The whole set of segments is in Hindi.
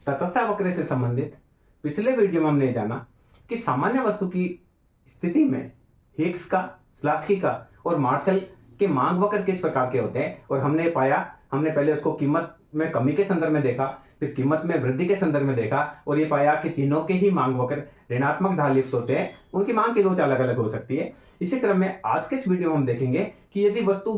तटस्थता वक्र से संबंधित पिछले वीडियो में हमने जाना कि सामान्य वस्तु की स्थिति में हिग्स का, स्लास्की का और मार्शल के मांग वक्र किस प्रकार के होते हैं, और हमने पहले उसको कीमत में कमी के संदर्भ में देखा, फिर कीमत में वृद्धि के संदर्भ में देखा, और ये पाया कि तीनों के ही मांग वक्र ऋणात्मक ढाल युक्त होते हैं, उनकी मांग की रोज अलग अलग हो सकती है। इसी क्रम में आज के इस वीडियो में हम देखेंगे कि यदि वस्तु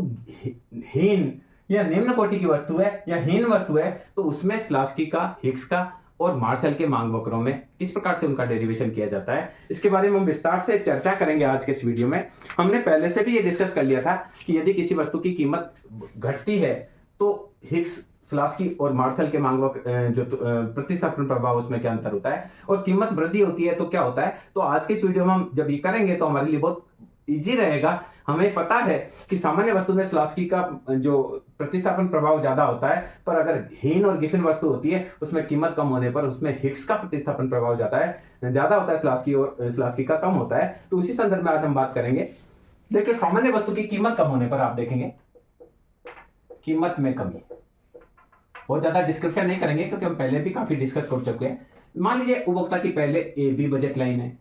हीन या निम्न कोटि की वस्तु है या हीन वस्तु है तो उसमें स्लास्की का, हिग्स का और मार्शल के मांग वक्रों में किस प्रकार से उनका डेरिवेशन किया जाता है, इसके बारे में हम विस्तार से चर्चा करेंगे आज के इस वीडियो में। हमने पहले से भी ये डिस्कस कर लिया था कि यदि किसी वस्तु की कीमत घटती है तो हिग्स, स्लास्की और मार्शल के मांग वक्र जो प्रतिस्थापन प्रभाव, उसमें क्या अंतर होता है, और कीमत वृद्धि होती है तो क्या होता है। तो आज के इस वीडियो में हम जब ये करेंगे तो हमारे लिए बहुत इजी रहेगा। हमें पता है कि सामान्य वस्तु में स्लास्की का जो प्रतिस्थापन प्रभाव ज्यादा होता है, पर अगर हीन और गिफिन वस्तु होती है उसमें कीमत कम होने पर उसमें हिग्स का प्रतिस्थापन प्रभाव ज्यादा होता है, स्लास्की का कम होता है। तो उसी संदर्भ में आज हम बात करेंगे। देखिए, सामान्य वस्तु की कीमत कम होने पर आप देखेंगे कीमत में कमी। बहुत ज्यादा डिस्क्रिप्शन नहीं करेंगे क्योंकि हम पहले भी काफी डिस्कस कर चुके हैं। मान लीजिए उपभोक्ता की पहले ए बी बजट लाइन है,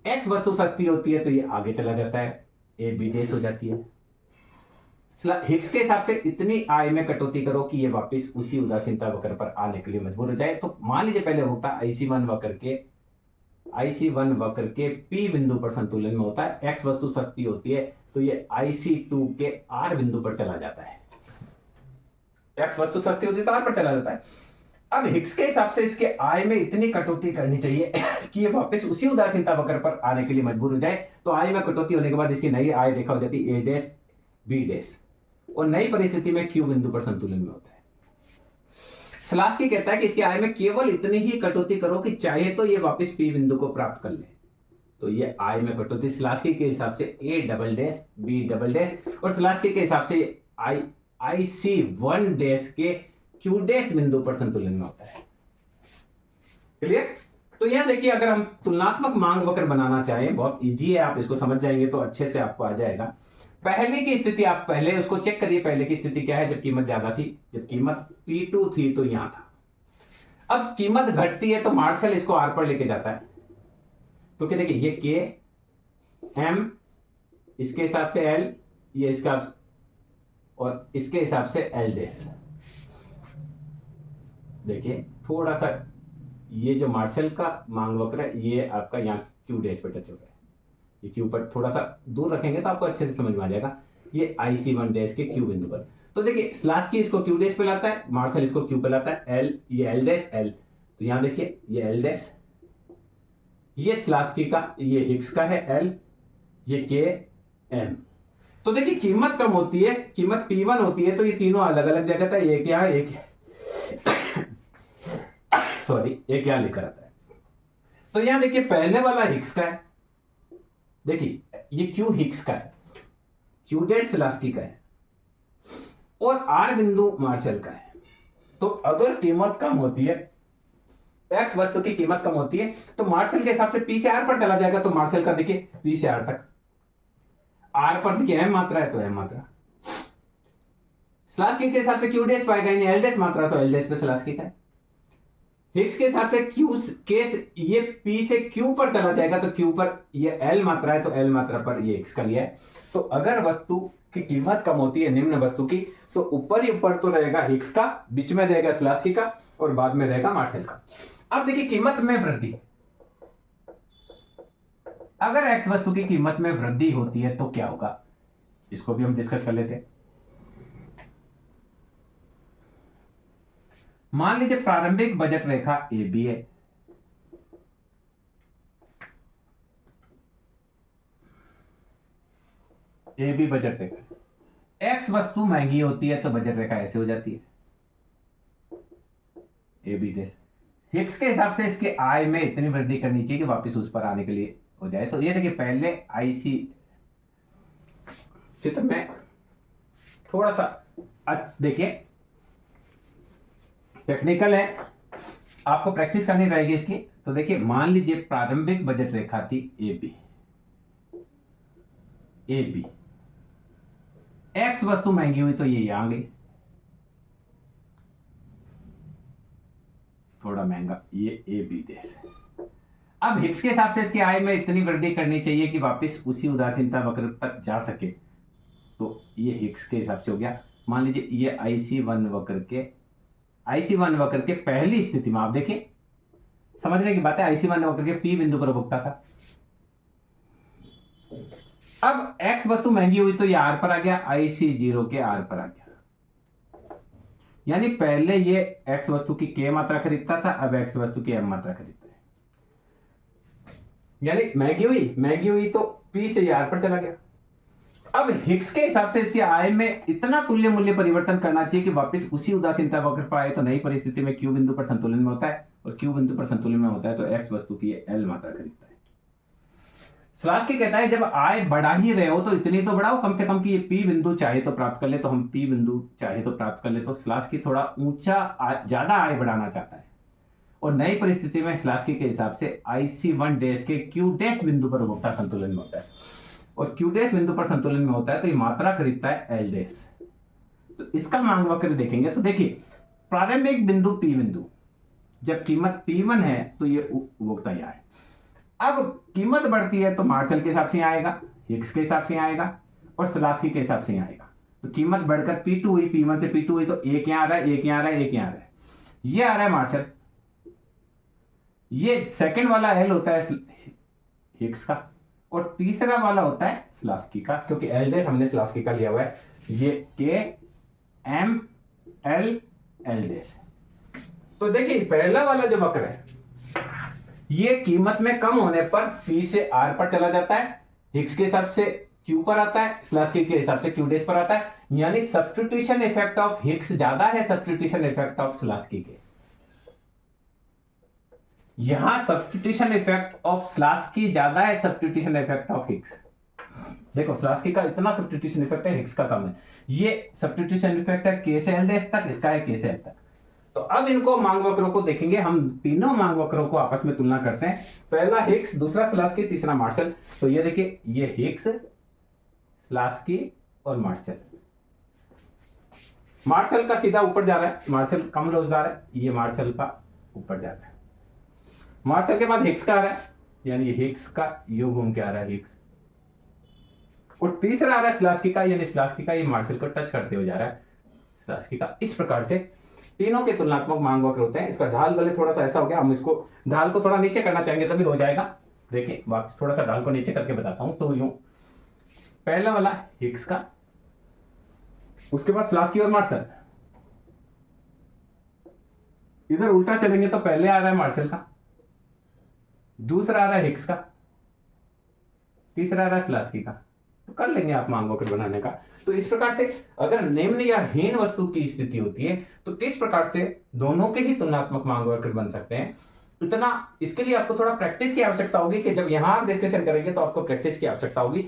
एक्स वस्तु सस्ती होती है तो ये आगे चला जाता है, ए बी डेस हो जाती है। हिग्स के हिसाब से इतनी आय में कटौती करो कि ये वापस उसी उदासीनता वक्र पर आने के लिए मजबूर हो जाए। तो मान लीजिए पहले उपभोक्ता IC1 वक्र के पी बिंदु पर संतुलन में होता है, एक्स वस्तु सस्ती होती है तो ये IC2 के आर बिंदु पर चला जाता है। एक्स वस्तु सस्ती होती है तो आर पर चला जाता है। अब हिग्स के हिसाब से इसके आय में इतनी कटौती करनी चाहिए कि ये वापस उसी उदासीनता वक्र पर आने के लिए मजबूर हो जाए। तो आय में कटौती होने के बाद इसकी नई आय रेखा हो जाती है ए डैश बी डैश, और नई परिस्थिति में क्यू बिंदु पर संतुलन में होता है। स्लास्की कहता है कि इसकी आय में केवल इतनी ही कटौती करो कि चाहे तो ये वापस पी बिंदु को प्राप्त कर ले। तो ये आय में कटौती स्लास्की के हिसाब से a double dash b double dash, और स्लास्की के हिसाब से IC1 डैश के क्यू डैश बिंदु पर संतुलन में होता है। क्लियर? तो यहां देखिए, अगर हम तुलनात्मक मांग वक्र बनाना चाहें, बहुत इजी है, आप इसको समझ जाएंगे तो अच्छे से आपको आ जाएगा। पहले की स्थिति आप पहले उसको चेक करिए, पहले की स्थिति क्या है जब कीमत ज्यादा थी, जब कीमत P2 थी तो यहां था। अब कीमत घटती है तो मार्शल इसको आर पर लेके जाता है, क्योंकि देखिए ये के एम, इसके हिसाब से एल, ये इसका और इसके हिसाब से एल डैश। देखिए थोड़ा सा ये जो मार्शल का मांग वक्र है ये आपका यहाँ क्यू डैश पे टच हो रहा है, ये क्यू पर थोड़ा सा दूर रखेंगे तो आपको अच्छे से समझ में आ जाएगा। ये IC1 डैश के क्यू बिंदु पर, तो देखिए स्लास्की इसको क्यू डैश पे लाता है, मार्शल इसको क्यू पे लाता है, एल, ये एल डैश एल। तो यहाँ देखिए ये एल डैश, ये स्लास्की का, ये हिग्स का है एल, ये के एम। तो देखिए कीमत कम होती है, कीमत P1 होती है तो ये तीनों अलग अलग जगह था, एक यहाँ एक एक यहां लेकर आता है। तो यहां देखिए पहले वाला हिग्स का है, देखिए ये क्यू हिग्स का है, क्यू डैश स्लास्की का है, और आर बिंदु मार्शल का है। तो अगर कीमत कम होती है, एक्स वस्तु की कीमत कम होती है तो मार्शल के हिसाब से पी से आर पर चला जाएगा। तो मार्शल का देखिए पी से आर तक, आर पर देखिए एम मात्रा है तो एम मात्रा, स्लास्की के हिसाब से क्यू डैश पाएगा, एल डैश मात्रा तो एल डैश पे स्लास्की का है। हिग्स के हिसाब से क्यू केस ये पी से क्यू पर चला जाएगा तो क्यू पर ये एल मात्रा है तो एल मात्रा पर ये हिग्स का लिया है। तो अगर वस्तु की कीमत कम होती है निम्न वस्तु की तो ऊपर ही ऊपर तो रहेगा हिग्स का, बीच में रहेगा स्लास्की का और बाद में रहेगा मार्शल का। अब देखिए कीमत में वृद्धि, अगर एक्स वस्तु की कीमत में वृद्धि होती है तो क्या होगा, इसको भी हम डिस्कस कर लेते हैं। मान लीजिए प्रारंभिक बजट रेखा ए बी है, ए बी बजट रेखा, एक्स वस्तु महंगी होती है तो बजट रेखा ऐसे हो जाती है ए बी डैश। हिग्स के हिसाब से इसके आय में इतनी वृद्धि करनी चाहिए कि वापस उस पर आने के लिए हो जाए। तो ये देखिए पहले IC चित्र में थोड़ा सा देखिए टेक्निकल है, आपको प्रैक्टिस करनी रहेगी इसकी। तो देखिए मान लीजिए प्रारंभिक बजट रेखा थी ए बी, एक्स वस्तु महंगी हुई तो ये यहां गई, थोड़ा महंगा, ये ए बी देश है। अब हिग्स के हिसाब से इसकी आय में इतनी वृद्धि करनी चाहिए कि वापस उसी उदासीनता वक्र तक जा सके, तो ये हिग्स के हिसाब से हो गया। मान लीजिए ये IC1 वक्र के पहली स्थिति में आप देखिए, समझने की बात है, IC1 वक्र के P बिंदु पर उपभोक्ता था। अब X वस्तु महंगी हुई तो ये R पर आ गया, IC0 के R पर आ गया। यानी पहले ये X वस्तु की K मात्रा खरीदता था, अब X वस्तु की M मात्रा खरीदता है। यानी महंगी हुई तो P से R पर चला गया। अब हिग्स के हिसाब से इसकी आय में इतना तुल्य मूल्य परिवर्तन करना चाहिए कि वापस उसी उदासीनता वक्र पर आए, तो नई परिस्थिति में Q बिंदु पर संतुलन में होता है, और Q बिंदु पर संतुलन में होता है तो X वस्तु की L मात्रा खरीदता है। स्लास्की कहता है जब आय बढ़ा ही रहे हो तो इतनी तो बढ़ाओ कम से कम कि ये P बिंदु चाहे तो प्राप्त कर ले, तो हम P बिंदु चाहे तो प्राप्त कर ले। तो स्लास्की थोड़ा ऊंचा ज्यादा आय बढ़ाना चाहता है, और नई परिस्थिति में स्लास्की के हिसाब से IC1 डैश के Q डैश बिंदु पर उपभोक्ता संतुलन में होता है, और Q डैश बिंदु पर संतुलन में होता है तो ये मात्रा खरीदता है L डैश। तो इसका मांग वक्र देखेंगे तो देखिए, प्रारंभिक बिंदु P बिंदु, जब कीमत P1 है तो ये उपभोक्ता यहाँ है। अब कीमत बढ़ती है तो मार्शल के हिसाब से आएगा, हिग्स के हिसाब से आएगा, और स्लास्की के हिसाब से आएगा। तो कीमत बढ़कर P2 हुई, P1 से P2 हुई तो एक यहाँ आ रहा है, एक यहाँ आ रहा है, एक यहाँ आ रहा है, ये आ रहा है मार्शल। ये सेकंड वाला L होता है हिग्स का, और तीसरा वाला होता है स्लास्की का, क्योंकि L डैश हमने स्लास्की का लिया हुआ है। ये K M L L dash. तो देखिए पहला वाला जो वक्र है ये कीमत में कम होने पर P से R पर चला जाता है, हिग्स के हिसाब से Q पर आता है, स्लास्की के हिसाब से Q डैश पर आता है। यानी सब्स्टिट्यूशन इफेक्ट ऑफ हिग्स ज्यादा है सब्स्टिट्यूशन इफेक्ट ऑफ स्लास्की के। यहां सब्स्टिट्यूशन इफेक्ट ऑफ स्लास्की ज्यादा है सब्स्टिट्यूशन इफेक्ट ऑफ हिग्स। देखो स्लास्की का इतना सब्स्टिट्यूशन इफेक्ट है, हिग्स का कम है। ये सब्स्टिट्यूशन इफेक्ट है K से L डैश तक, इसका है K से L तक। तो अब इनको मांग वक्रों को देखेंगे, हम तीनों मांग वक्रों को आपस में तुलना करते हैं। पहला हिग्स, दूसरा स्लास्की, तीसरा मार्शल। तो ये देखिए, ये हिग्स, स्लास्की और मार्शल। मार्शल का सीधा ऊपर जा रहा है, मार्शल कम रोजगार है, ये मार्शल का ऊपर जा रहा है। मार्शल के बाद हिग्स का आ रहा है, यानी हिग्स का यूं घूम के आ रहा है हिग्स, और तीसरा आ रहा है स्लास्की का, यानी स्लास्की का ये मार्शल को टच करते हुए जा रहा है स्लास्की का। इस प्रकार से तीनों के तुलनात्मक मांग वक्र होते हैं। इसका ढाल भले थोड़ा सा ऐसा हो गया, हम इसको ढाल को थोड़ा नीचे करना चाहेंगे तभी हो जाएगा। देखिए वापस थोड़ा सा ढाल को नीचे करके बताता हूं। तो यूं पहला वाला हिग्स का, उसके बाद स्लास्की और मार्शल। इधर उल्टा चलेंगे तो पहले आ रहा है मार्शल का, दूसरा आ रहा है हिग्स का, तीसरा आ रहा है स्लास्की का। तो कर लेंगे आप मांग वक्र बनाने का। तो इस प्रकार से अगर निम्न या हीन वस्तु की स्थिति होती है तो किस प्रकार से दोनों के ही तुलनात्मक मांग वक्र बन सकते हैं, इतना इसके लिए आपको थोड़ा प्रैक्टिस की आवश्यकता होगी कि जब यहां आप डिस्कशन करेंगे तो आपको प्रैक्टिस की आवश्यकता होगी।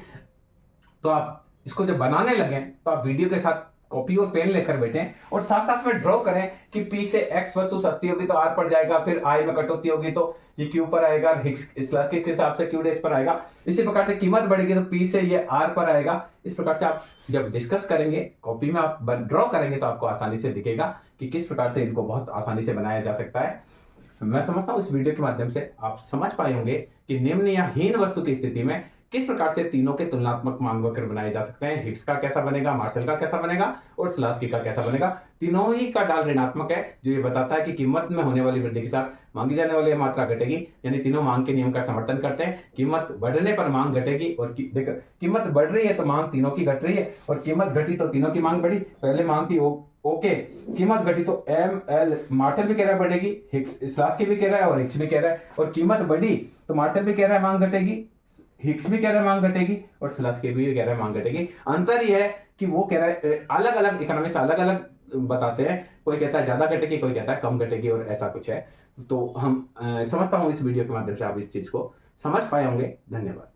तो आप इसको जब बनाने लगे तो आप वीडियो के साथ कॉपी और पेन लेकर बैठें और साथ साथ में ड्रॉ करें कि P से X वस्तु सस्ती होगी तो R पर जाएगा, फिर I में कटौती होगी तो ये Q पर आएगा, स्लास्की के हिसाब से Q डैश पर आएगा। इसी प्रकार से कीमत बढ़ेगी तो P से ये R पर आएगा। इस प्रकार से आप जब डिस्कस करेंगे, कॉपी में आप ड्रॉ करेंगे तो आपको आसानी से दिखेगा कि किस प्रकार से इनको बहुत आसानी से बनाया जा सकता है। मैं समझता हूँ इस वीडियो के माध्यम से आप समझ पाए होंगे कि निम्न या हीन वस्तु की स्थिति में किस प्रकार से तीनों के तुलनात्मक मांग वक्र बनाए जा सकते हैं। हिग्स का कैसा बनेगा, मार्शल का कैसा बनेगा और स्लास्की का कैसा बनेगा। तीनों ही का ढाल ऋणात्मक है, जो ये बताता है कि कीमत में होने वाली वृद्धि के साथ मांगी जाने वाली मात्रा घटेगी। यानी तीनों मांग के नियम का समर्थन करते हैं। कीमत बढ़ने पर मांग घटेगी, और देखो कीमत बढ़ रही है तो मांग तीनों की घट रही है, और कीमत घटी तो तीनों की मांग बढ़ी। पहले मांग थी ओके, कीमत घटी तो M L मार्शल भी कह रहा है बढ़ेगी, हिग्स स्लास्की भी कह रहा है और हिग्स भी कह रहा है, और कीमत बढ़ी तो मार्शल भी कह रहा है मांग घटेगी, हिग्स भी कह रहा है मांग घटेगी, और स्लास्की भी कह रहा है मांग घटेगी। अंतर यह है कि वो कह रहा है, अलग अलग इकोनॉमिस्ट अलग अलग बताते हैं, कोई कहता है ज्यादा घटेगी, कोई कहता है कम घटेगी, और ऐसा कुछ है। तो हम समझता हूँ इस वीडियो के माध्यम से आप इस चीज को समझ पाए होंगे। धन्यवाद।